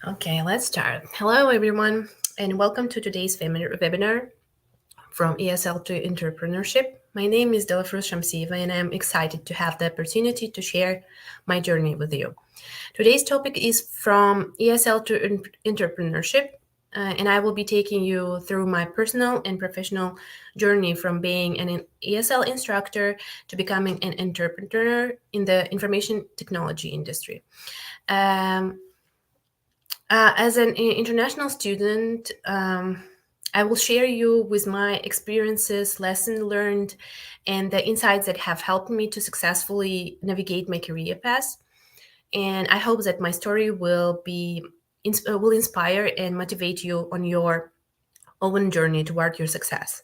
Okay, let's start. Hello, everyone, and welcome to today's webinar from ESL to Entrepreneurship. My name is Dilafruz Shamsieva, and I'm excited to have the opportunity to share my journey with you. Today's topic is from ESL to Entrepreneurship, and I will be taking you through my personal and professional journey from being an ESL instructor to becoming an entrepreneur in the information technology industry. Um, as an international student, I will share you with my experiences, lessons learned, and the insights that have helped me to successfully navigate my career path. And I hope that my story will inspire and motivate you on your own journey toward your success.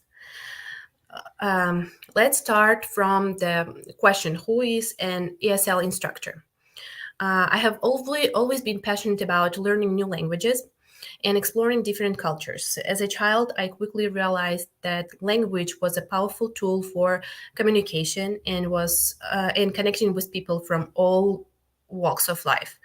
Let's start from the question: Who is an ESL instructor? I have always been passionate about learning new languages and exploring different cultures. As a child, I quickly realized that language was a powerful tool for communication and was in connecting with people from all walks of life.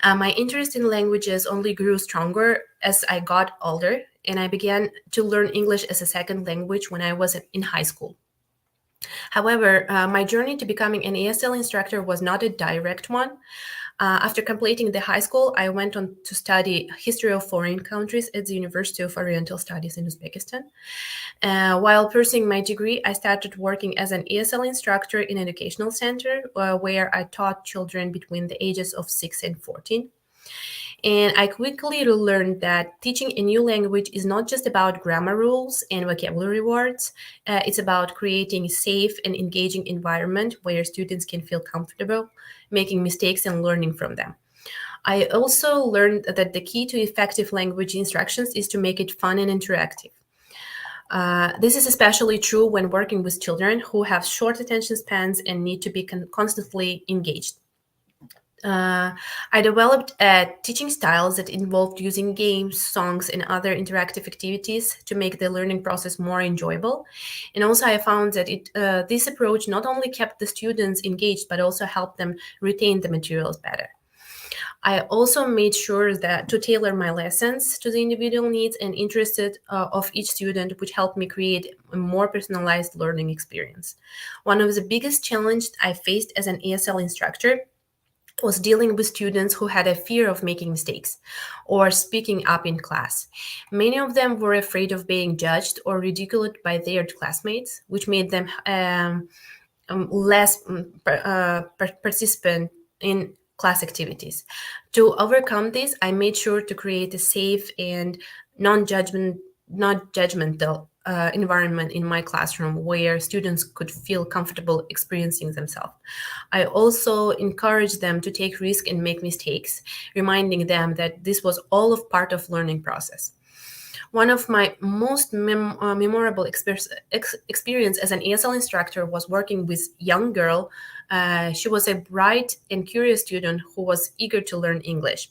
My interest in languages only grew stronger as I got older, and I began to learn English as a second language when I was in high school. However, my journey to becoming an ESL instructor was not a direct one. After completing the high school, I went on to study history of foreign countries at the University of Oriental Studies in Uzbekistan. While pursuing my degree, I started working as an ESL instructor in an educational center where I taught children between the ages of 6 and 14. And I quickly learned that teaching a new language is not just about grammar rules and vocabulary words. It's about creating a safe and engaging environment where students can feel comfortable making mistakes and learning from them. I also learned that the key to effective language instructions is to make it fun and interactive. This is especially true when working with children who have short attention spans and need to be constantly engaged. I developed teaching styles that involved using games, songs, and other interactive activities to make the learning process more enjoyable. And also, I found that this approach not only kept the students engaged, but also helped them retain the materials better. I also made sure that to tailor my lessons to the individual needs and interests of each student, which helped me create a more personalized learning experience. One of the biggest challenges I faced as an ESL instructor was dealing with students who had a fear of making mistakes or speaking up in class. Many of them were afraid of being judged or ridiculed by their classmates, which made them less participant in class activities. To overcome this, I made sure to create a safe and not judgmental environment in my classroom where students could feel comfortable experiencing themselves. I also encouraged them to take risks and make mistakes, reminding them that this was all of part of learning process. One of my most memorable experience as an ESL instructor was working with young girl. She was a bright and curious student who was eager to learn English,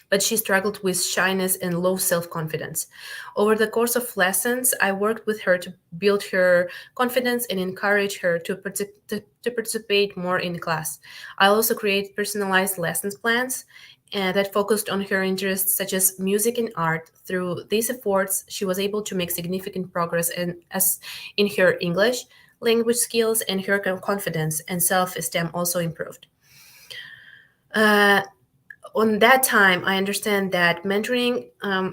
but she struggled with shyness and low self-confidence. Over the course of lessons, I worked with her to build her confidence and encourage her to participate more in class. I also created personalized lessons plans that focused on her interests such as music and art. Through these efforts, she was able to make significant progress in her English language skills, and her confidence and self-esteem also improved. On that time, I understand that mentoring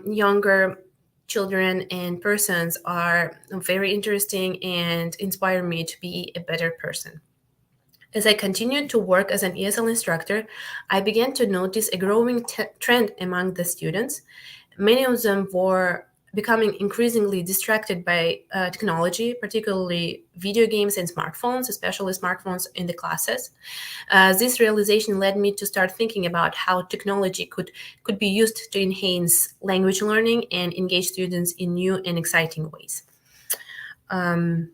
younger children and persons are very interesting and inspire me to be a better person. As I continued to work as an ESL instructor, I began to notice a growing trend among the students. Many of them were becoming increasingly distracted by technology, particularly video games and smartphones, especially smartphones in the classes. This realization led me to start thinking about how technology could be used to enhance language learning and engage students in new and exciting ways. I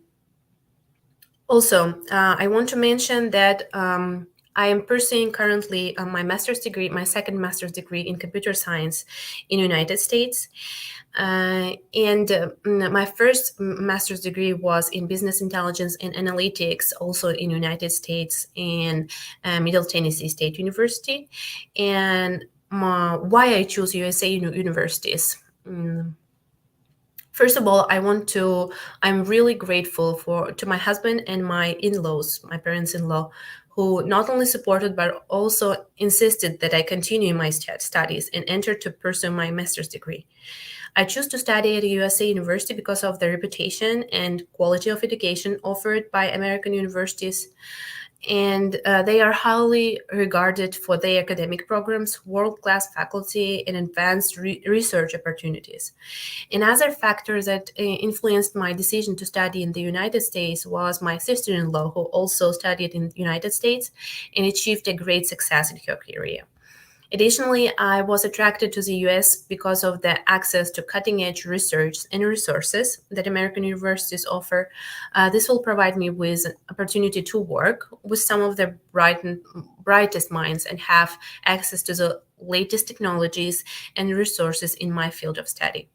want to mention that I am pursuing currently my master's degree, my second master's degree in computer science in United States. And my first master's degree was in business intelligence and analytics, also in United States in Middle Tennessee State University. And why I choose USA universities. First of all, I'm really grateful to my husband and my in-laws, my parents-in-law, who not only supported but also insisted that I continue my studies and enter to pursue my master's degree. I choose to study at a USA university because of the reputation and quality of education offered by American universities, and they are highly regarded for their academic programs, world-class faculty, and advanced research opportunities. Another factor that influenced my decision to study in the United States was my sister-in-law, who also studied in the United States and achieved a great success in her career. Additionally, I was attracted to the US because of the access to cutting-edge research and resources that American universities offer. This will provide me with an opportunity to work with some of the brightest minds and have access to the latest technologies and resources in my field of study.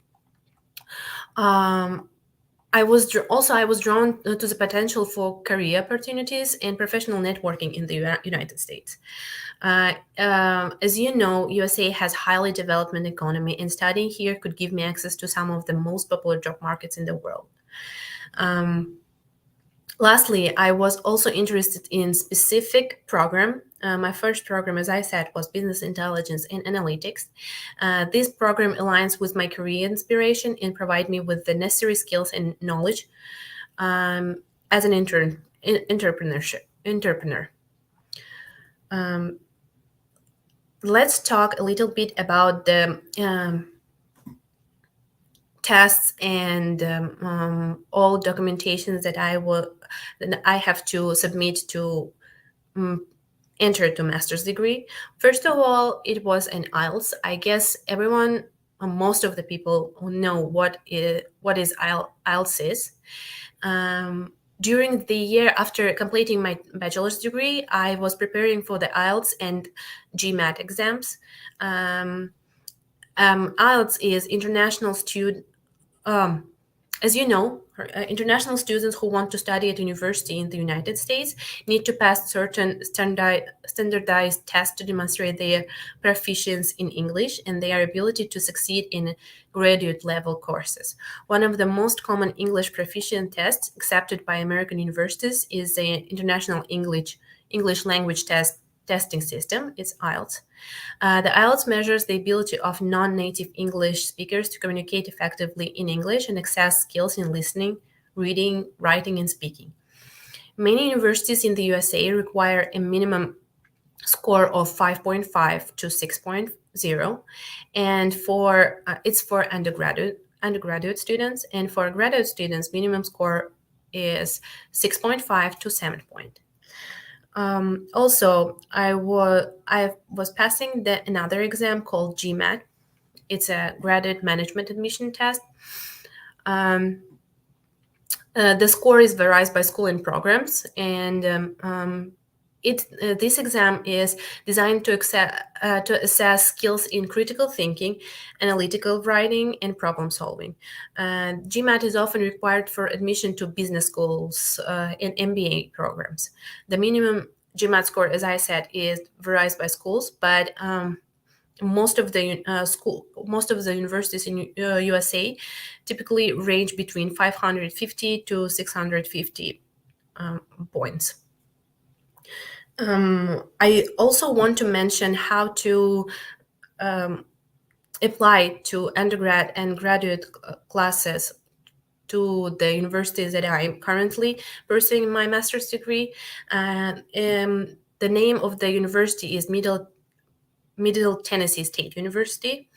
I was drawn to the potential for career opportunities and professional networking in the United States. As you know, USA has highly developed economy, and studying here could give me access to some of the most popular job markets in the world. Lastly, I was also interested in specific program. My first program, as I said, was Business Intelligence and Analytics. This program aligns with my career inspiration and provide me with the necessary skills and knowledge as an entrepreneur. Let's talk a little bit about the tests and all documentations that I have to submit to enter to master's degree. First of all, it was an IELTS. I guess everyone, most of the people know what is IELTS is. During the year after completing my bachelor's degree, I was preparing for the IELTS and GMAT exams. IELTS is international student. As you know, international students who want to study at university in the United States need to pass certain standardized tests to demonstrate their proficiency in English and their ability to succeed in graduate level courses. One of the most common English proficiency tests accepted by American universities is the International English Language Testing System. It's IELTS. The IELTS measures the ability of non-native English speakers to communicate effectively in English and access skills in listening, reading, writing, and speaking. Many universities in the USA require a minimum score of 5.5 to 6.0, and it's for undergraduate students, and for graduate students, minimum score is 6.5 to 7 point. Also, I was passing another exam called GMAT. It's a graduate management admission test. The score varies by school and programs, and this exam is designed to assess skills in critical thinking, analytical writing, and problem solving. GMAT is often required for admission to business schools and MBA programs. The minimum GMAT score, as I said, varies by schools, but most of the universities in USA typically range between 550 to 650 points. I also want to mention how to apply to undergrad and graduate classes to the universities that I'm currently pursuing my master's degree. The name of the university is Middle Tennessee State University.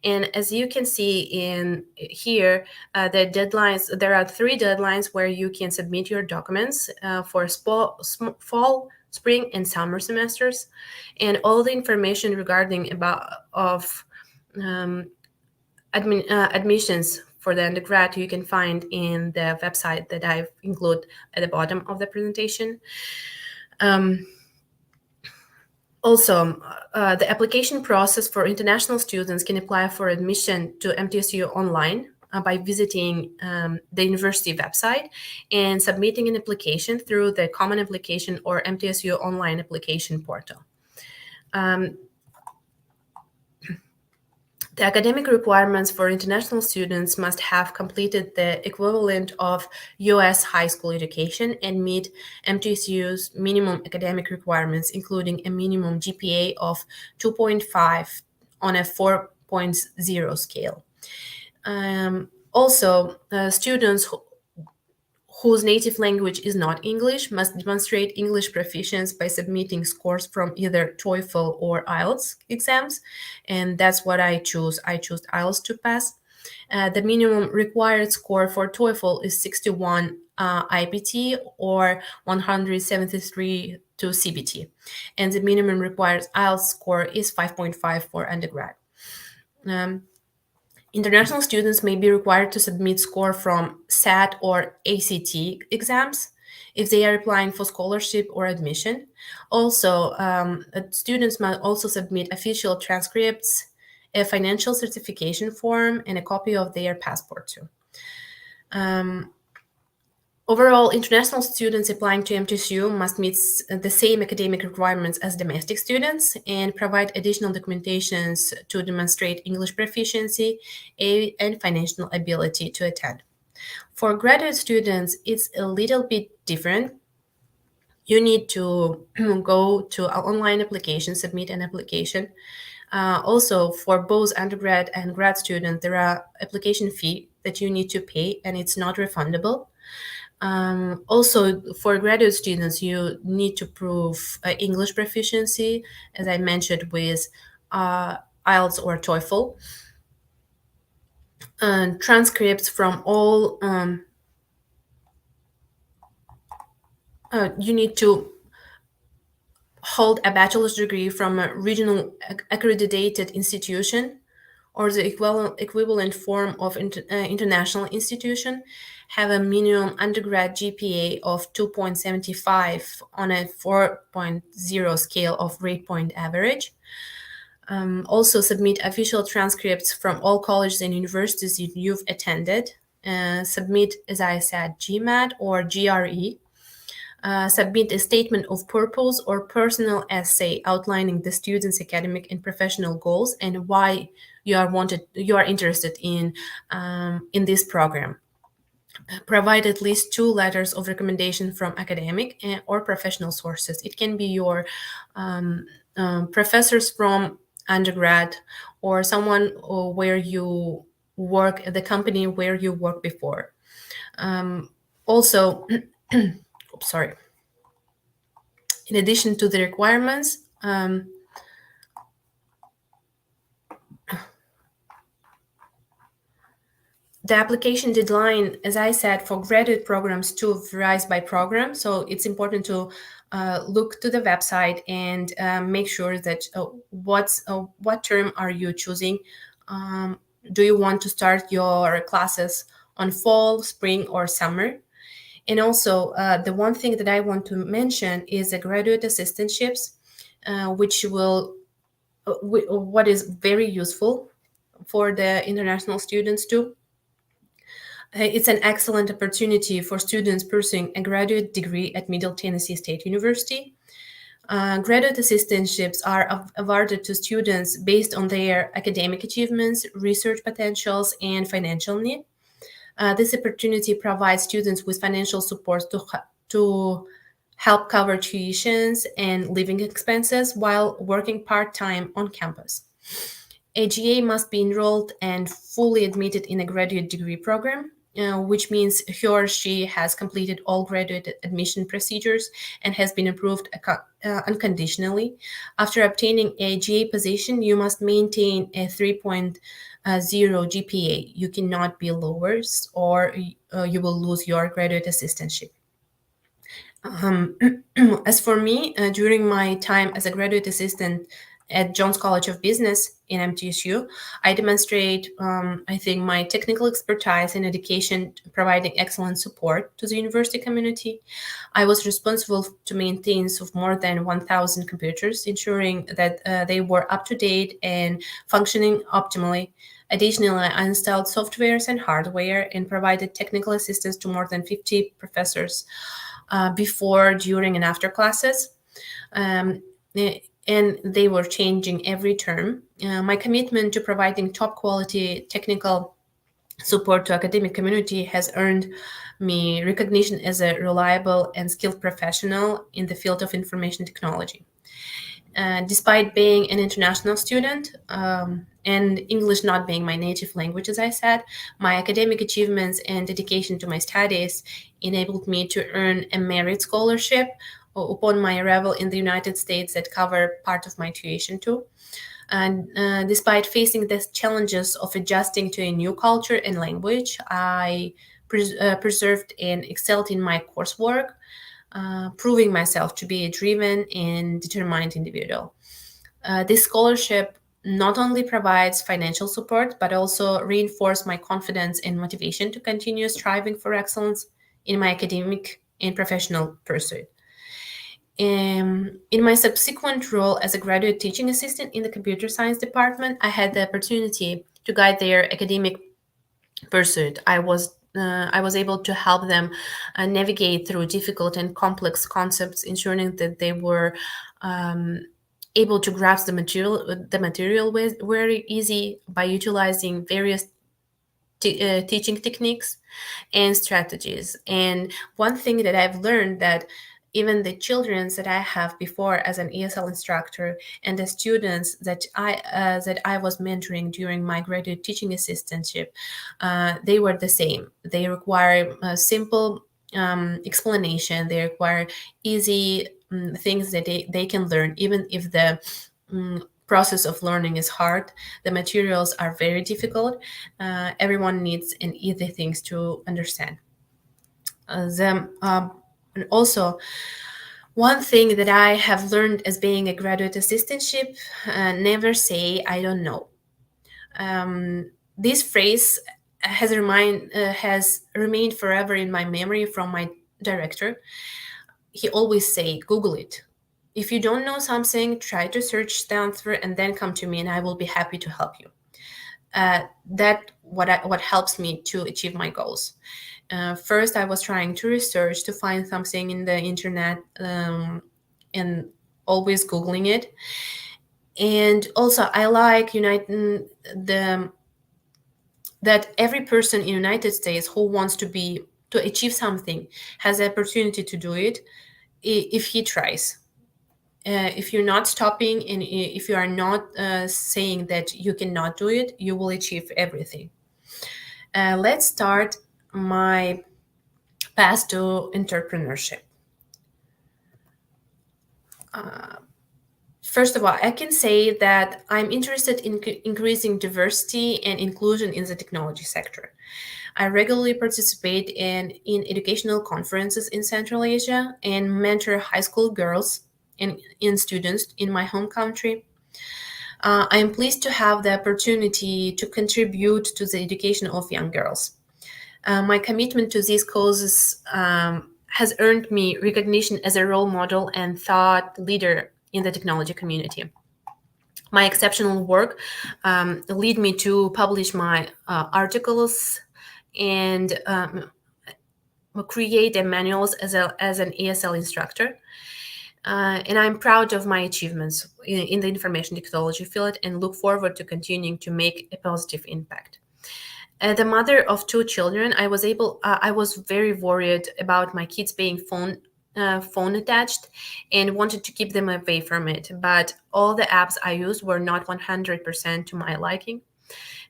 And as you can see in here, the deadlines, there are 3 deadlines where you can submit your documents for fall, spring, and summer semesters. And all the information regarding admissions for the undergrad you can find in the website that I've included at the bottom of the presentation. Also, the application process for international students can apply for admission to MTSU online by visiting the university website and submitting an application through the Common Application or MTSU online application portal. The academic requirements for international students must have completed the equivalent of US high school education and meet MTSU's minimum academic requirements, including a minimum GPA of 2.5 on a 4.0 scale. Also, students whose native language is not English must demonstrate English proficiency by submitting scores from either TOEFL or IELTS exams, and that's what I choose. I chose IELTS to pass. The minimum required score for TOEFL is 61 IPT or 173 to CBT, and the minimum required IELTS score is 5.5 for undergrad. International students may be required to submit score from SAT or ACT exams if they are applying for scholarship or admission. Also, students must also submit official transcripts, a financial certification form, and a copy of their passport too. Overall, international students applying to MTSU must meet the same academic requirements as domestic students and provide additional documentations to demonstrate English proficiency and financial ability to attend. For graduate students, it's a little bit different. You need to go to an online application, submit an application. Also, for both undergrad and grad students, there are application fee that you need to pay, and it's not refundable. Also, for graduate students, you need to prove English proficiency, as I mentioned, with IELTS or TOEFL. Transcripts from all, you need to hold a bachelor's degree from a regional accredited institution or the equivalent form of international institution, have a minimum undergrad GPA of 2.75 on a 4.0 scale of grade point average. Also submit official transcripts from all colleges and universities you've attended. Submit, as I said, GMAT or GRE. Submit a statement of purpose or personal essay outlining the student's academic and professional goals and why you are interested in this program. Provide at least 2 letters of recommendation from academic or professional sources. It can be your professors from undergrad or someone where you work at the company where you worked before. Also, sorry. In addition to the requirements, the application deadline, as I said, for graduate programs too varies by program. So it's important to look to the website and make sure that what term are you choosing? Do you want to start your classes on fall, spring, or summer? And also, the one thing that I want to mention is the graduate assistantships, which will what is very useful for the international students too. It's an excellent opportunity for students pursuing a graduate degree at Middle Tennessee State University. Graduate assistantships are awarded to students based on their academic achievements, research potentials, and financial need. This opportunity provides students with financial support to help cover tuitions and living expenses while working part-time on campus. A GA must be enrolled and fully admitted in a graduate degree program, which means he or she has completed all graduate admission procedures and has been approved unconditionally. After obtaining a GA position, you must maintain a 3.0 GPA. You cannot be lower, or you will lose your graduate assistantship. As for me, during my time as a graduate assistant at Jones College of Business in MTSU, I demonstrate, I think, my technical expertise in education, providing excellent support to the university community. I was responsible to maintain more than 1,000 computers, ensuring that they were up to date and functioning optimally. Additionally, I installed softwares and hardware and provided technical assistance to more than 50 professors before, during, and after classes. and they were changing every term. My commitment to providing top quality technical support to academic community has earned me recognition as a reliable and skilled professional in the field of information technology. Despite being an international student and English not being my native language, as I said, my academic achievements and dedication to my studies enabled me to earn a merit scholarship upon my arrival in the United States that cover part of my tuition too. And despite facing the challenges of adjusting to a new culture and language, I preserved and excelled in my coursework, proving myself to be a driven and determined individual. This scholarship not only provides financial support, but also reinforced my confidence and motivation to continue striving for excellence in my academic and professional pursuit. In my subsequent role as a graduate teaching assistant in the computer science department, I had the opportunity to guide their academic pursuit. I was able to help them navigate through difficult and complex concepts, ensuring that they were able to grasp the material very easy by utilizing various teaching techniques and strategies. And one thing that I've learned that even the children that I have before as an ESL instructor and the students that I was mentoring during my graduate teaching assistantship, they were the same. They require a simple explanation. They require easy things that they can learn, even if the process of learning is hard. The materials are very difficult. Everyone needs an easy things to understand. And also, one thing that I have learned as being a graduate assistantship: never say I don't know. This phrase has remained forever in my memory from my director. He always say, Google it. If you don't know something, try to search the answer and then come to me, and I will be happy to help you. What helps me to achieve my goals. First, I was trying to research to find something in the internet, and always googling it. And also, I like uniting the that every person in United States who wants to achieve something has the opportunity to do it if he tries. If you're not stopping and if you are not saying that you cannot do it, you will achieve everything. Let's start my path to entrepreneurship. First of all, I can say that I'm interested in increasing diversity and inclusion in the technology sector. I regularly participate in educational conferences in Central Asia and mentor high school girls and in students in my home country. I am pleased to have the opportunity to contribute to the education of young girls. My commitment to these causes has earned me recognition as a role model and thought leader in the technology community. My exceptional work lead me to publish my articles and create a manuals as an ESL instructor. And I'm proud of my achievements in the information technology field and look forward to continuing to make a positive impact. As the mother of two children, I was very worried about my kids being phone attached and wanted to keep them away from it. But all the apps I used were not 100% to my liking.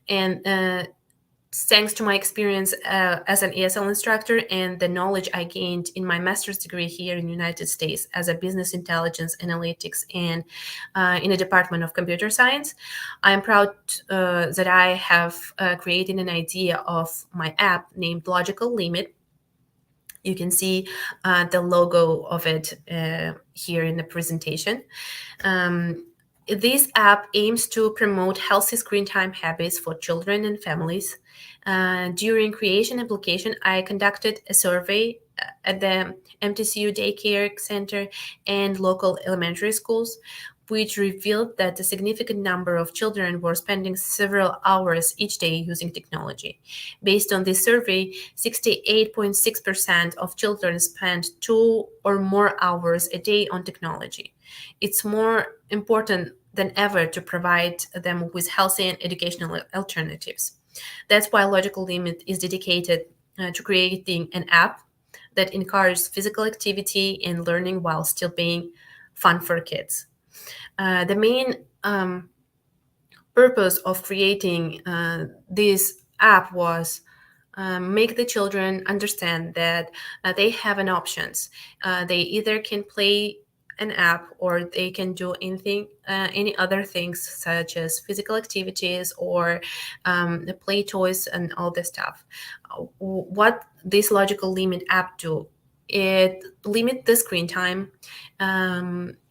And thanks to my experience as an ESL instructor and the knowledge I gained in my master's degree here in the United States as a business intelligence analytics and in a department of computer science, I am proud that I have created an idea of my app named Logical Limit. You can see the logo of it here in the presentation. This app aims to promote healthy screen time habits for children and families. During creation application, I conducted a survey at the MTCU daycare center and local elementary schools. which revealed that a significant number of children were spending several hours each day using technology. Based on this survey, 68.6% of children spend 2 or more hours a day on technology. It's more important than ever to provide them with healthy and educational alternatives. That's why Logical Limit is dedicated to creating an app that encourages physical activity and learning while still being fun for kids. The main purpose of creating this app was make the children understand that they have an options. They either can play an app or they can do anything, any other things such as physical activities or the play toys and all this stuff. What this Logical Limit app do? It limit the screen time.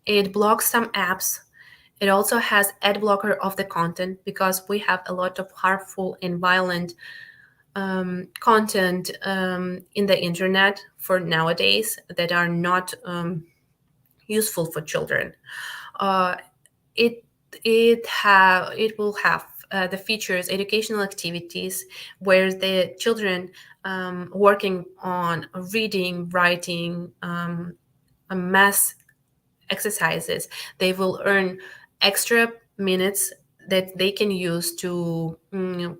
It blocks some apps. It also has ad blocker of the content because we have a lot of harmful and violent content in the internet for nowadays that are not useful for children. Uh, it it will have the features educational activities where the children working on reading, writing, math exercises. They will earn extra minutes that they can use to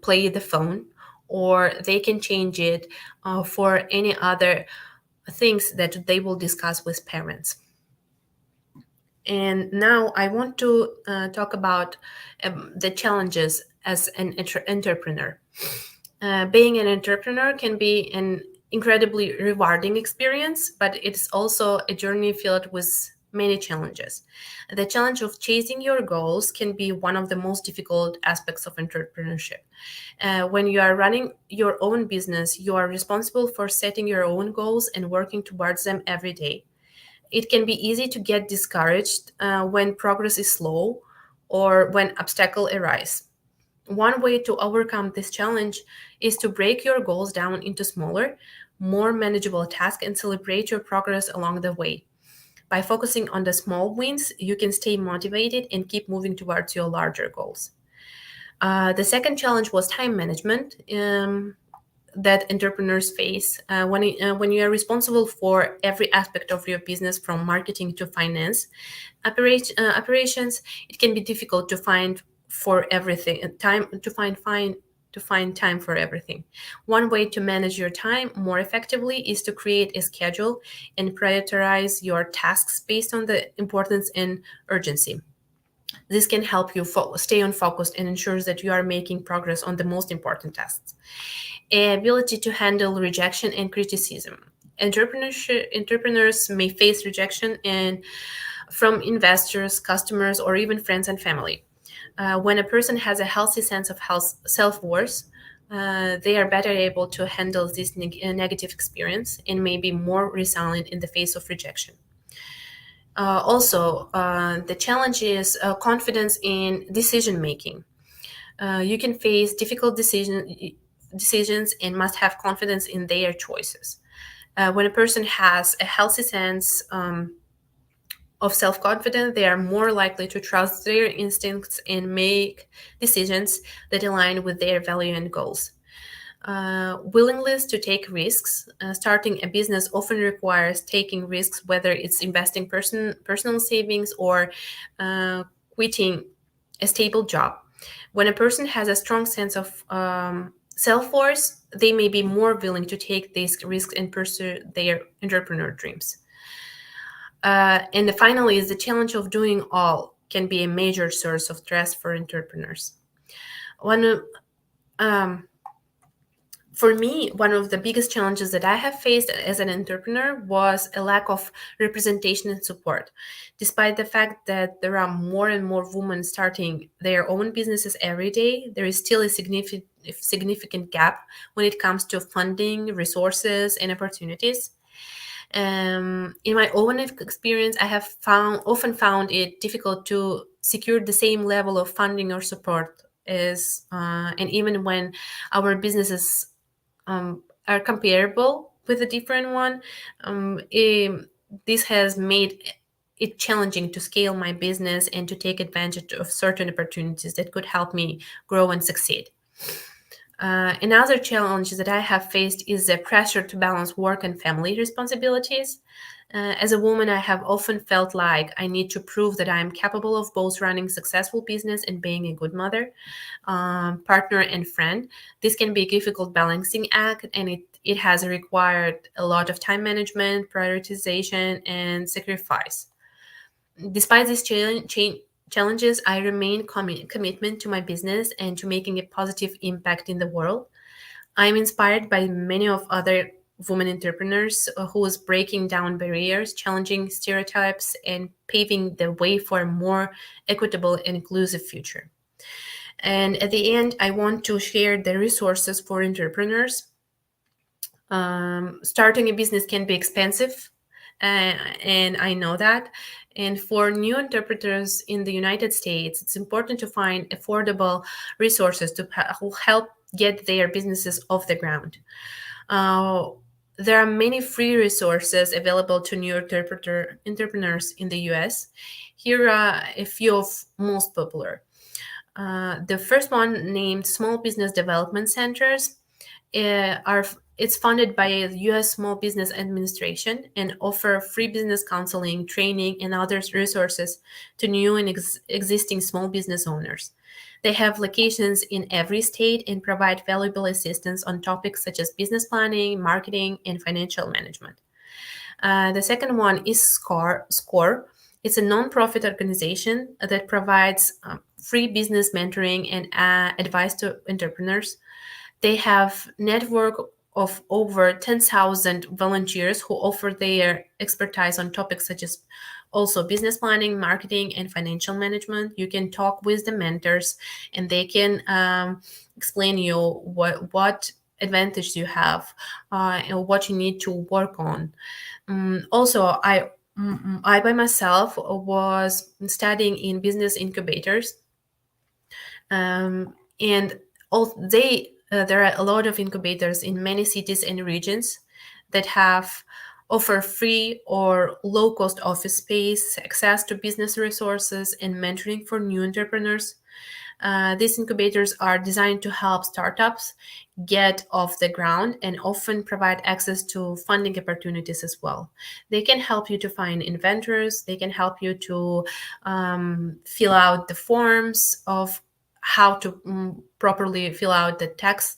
play the phone, or they can change it for any other things that they will discuss with parents. And now I want to talk about the challenges as an entrepreneur. Being an entrepreneur can be an incredibly rewarding experience, but it's also a journey filled with many challenges. The challenge of chasing your goals can be one of the most difficult aspects of entrepreneurship. When you are running your own business, you are responsible for setting your own goals and working towards them every day. It can be easy to get discouraged when progress is slow or when obstacles arise. One way to overcome this challenge is to break your goals down into smaller, more manageable tasks and celebrate your progress along the way. By focusing on the small wins, you can stay motivated and keep moving towards your larger goals. The second challenge was time management. That entrepreneurs face when you are responsible for every aspect of your business, from marketing to finance operations. It can be difficult to find for everything time to find time for everything. One way to manage your time more effectively is to create a schedule and prioritize your tasks based on the importance and urgency. This can help you stay on focused and ensures that you are making progress on the most important tasks. Ability to handle rejection and criticism. Entrepreneurs may face rejection from investors, customers, or even friends and family. When a person has a healthy sense of self-worth, they are better able to handle this negative experience and may be more resilient in the face of rejection. The challenge is confidence in decision making. You can face difficult decisions and must have confidence in their choices. When a person has a healthy sense of self confidence, they are more likely to trust their instincts and make decisions that align with their value and goals. Willingness to take risks. Starting a business often requires taking risks, whether it's investing personal savings or quitting a stable job. When a person has a strong sense of self-worth, they may be more willing to take these risks and pursue their entrepreneur dreams. And finally, is the challenge of doing all can be a major source of stress for entrepreneurs. For me, one of the biggest challenges that I have faced as an entrepreneur was a lack of representation and support. Despite the fact that there are more and more women starting their own businesses every day, there is still a significant gap when it comes to funding, resources, and opportunities. In my own experience, I have often found it difficult to secure the same level of funding or support and even when our businesses are comparable with a different one. This has made it challenging to scale my business and to take advantage of certain opportunities that could help me grow and succeed. Another challenge that I have faced is the pressure to balance work and family responsibilities. As a woman, I have often felt like I need to prove that I am capable of both running successful business and being a good mother, partner, and friend. This can be a difficult balancing act, and it has required a lot of time management, prioritization, and sacrifice. Despite these challenges, I remain commitment to my business and to making a positive impact in the world. I'm inspired by many of other women entrepreneurs who is breaking down barriers, challenging stereotypes, and paving the way for a more equitable and inclusive future. And at the end, I want to share the resources for entrepreneurs. Starting a business can be expensive, and I know that. And for new entrepreneurs in the United States, it's important to find affordable resources to help get their businesses off the ground. Uh, there are many free resources available to new entrepreneurs in the US. Here are a few of most popular. The first one, named Small Business Development Centers, are it's funded by the U.S. Small Business Administration and offer free business counseling, training, and other resources to new and existing small business owners. They have locations in every state and provide valuable assistance on topics such as business planning, marketing, and financial management. The second one is SCORE. It's a nonprofit organization that provides free business mentoring and advice to entrepreneurs. They have network of over 10,000 volunteers who offer their expertise on topics such as also business planning, marketing, and financial management. You can talk with the mentors, and they can explain you what advantage you have and what you need to work on. Also, I by myself was studying in business incubators, and there are a lot of incubators in many cities and regions that have offer free or low cost office space, access to business resources, and mentoring for new entrepreneurs. These incubators are designed to help startups get off the ground and often provide access to funding opportunities as well. They can help you to find inventors, they can help you to fill out the forms of how to properly fill out the tax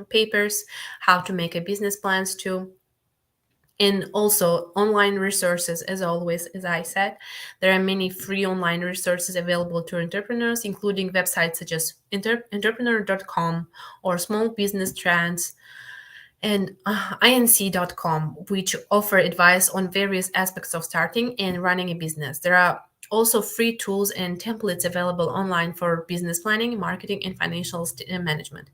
papers, how to make a business plans too. And also online resources, as always, as I said, there are many free online resources available to entrepreneurs, including websites such as entrepreneur.com or Small Business Trends and inc.com, which offer advice on various aspects of starting and running a business. There are also free tools and templates available online for business planning, marketing, and financial management.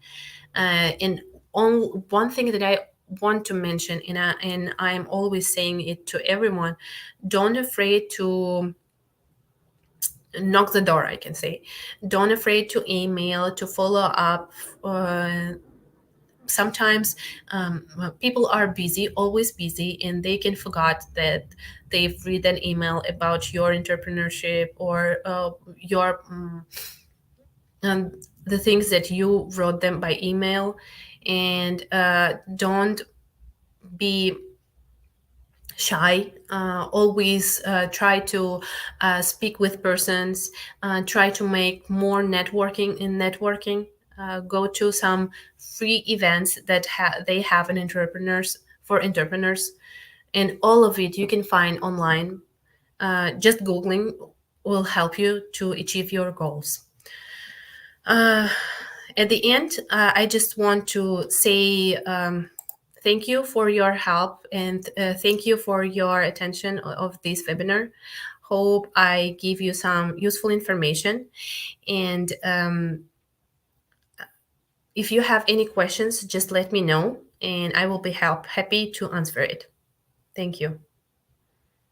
And one thing that I want to mention, and I'm always saying it to everyone, don't afraid to knock the door, I can say. Don't afraid to email, to follow up. Sometimes people are busy, always busy, and they can forget that they've read an email about your entrepreneurship or your the things that you wrote them by email. And don't be shy. Always try to speak with persons. Try to make more networking. Go to some free events that they have an entrepreneurs for entrepreneurs, and all of it you can find online. Just googling will help you to achieve your goals. At the end, I just want to say thank you for your help, and thank you for your attention of this webinar. Hope I give you some useful information. And if you have any questions, just let me know, and I will be happy to answer it. Thank you.